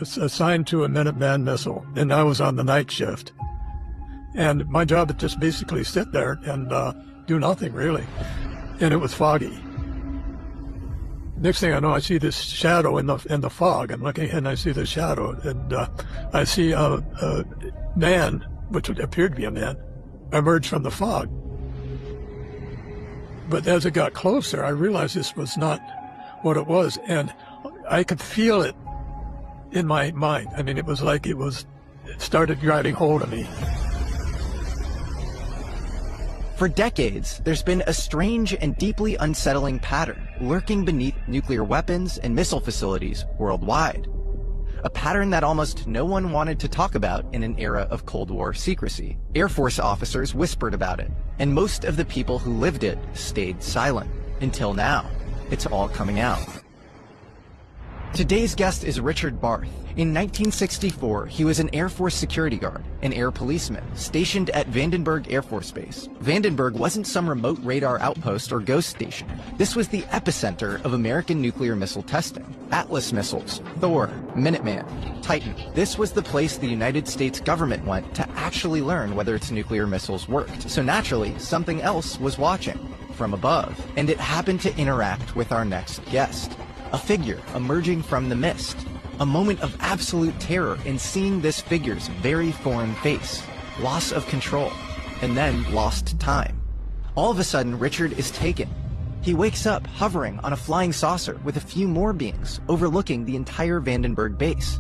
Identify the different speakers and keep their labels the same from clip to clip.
Speaker 1: assigned to a Minuteman missile, and I was on the night shift. And my job was just basically sit there and do nothing, really. And it was foggy. Next thing I know, I see this shadow in the fog. I'm looking ahead and I see the shadow, and I see a man, which appeared to be a man, emerge from the fog. But as it got closer, I realized this was not what it was, and I could feel it in my mind. I mean, it was like it started grabbing hold of me.
Speaker 2: For decades, there's been a strange and deeply unsettling pattern lurking beneath nuclear weapons and missile facilities worldwide. A pattern that almost no one wanted to talk about in an era of Cold War secrecy. Air Force officers whispered about it, and most of the people who lived it stayed silent. Until now, it's all coming out. Today's guest is Richard Barth. In 1964, he was an Air Force security guard, an air policeman, stationed at Vandenberg Air Force Base. Vandenberg wasn't some remote radar outpost or ghost station. This was the epicenter of American nuclear missile testing. Atlas missiles, Thor, Minuteman, Titan. This was the place the United States government went to actually learn whether its nuclear missiles worked. So naturally, something else was watching from above, and it happened to interact with our next guest. A figure emerging from the mist. A moment of absolute terror in seeing this figure's very foreign face. Loss of control. And then lost time. All of a sudden, Richard is taken. He wakes up hovering on a flying saucer with a few more beings overlooking the entire Vandenberg base.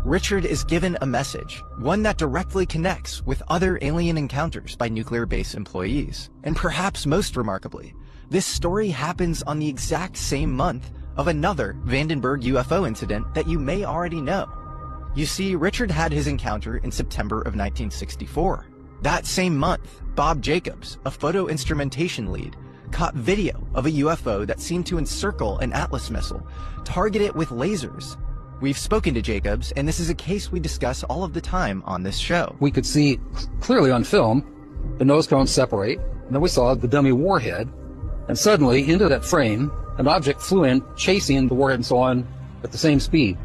Speaker 2: Richard is given a message, one that directly connects with other alien encounters by nuclear base employees. And perhaps most remarkably, this story happens on the exact same month of another Vandenberg UFO incident that you may already know. You see, Richard had his encounter in September of 1964. That same month, Bob Jacobs, a photo instrumentation lead, caught video of a UFO that seemed to encircle an Atlas missile, target it with lasers. We've spoken to Jacobs, and this is a case we discuss all of the time on this show.
Speaker 3: We could see clearly on film the nose cones separate, and then we saw the dummy warhead, and suddenly into that frame an object flew in, chasing the warhead and so on at the same speed.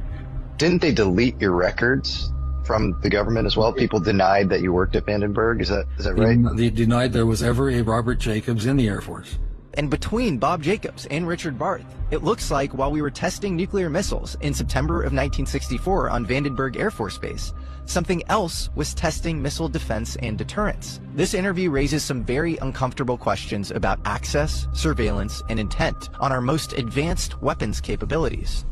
Speaker 4: Didn't they delete your records from the government as well? People denied that you worked at Vandenberg. Is that right?
Speaker 3: They denied there was ever a Robert Jacobs in the Air Force.
Speaker 2: And between Bob Jacobs and Richard Barth, it looks like while we were testing nuclear missiles in September of 1964 on Vandenberg Air Force Base, something else was testing missile defense and deterrence. This interview raises some very uncomfortable questions about access, surveillance, and intent on our most advanced weapons capabilities.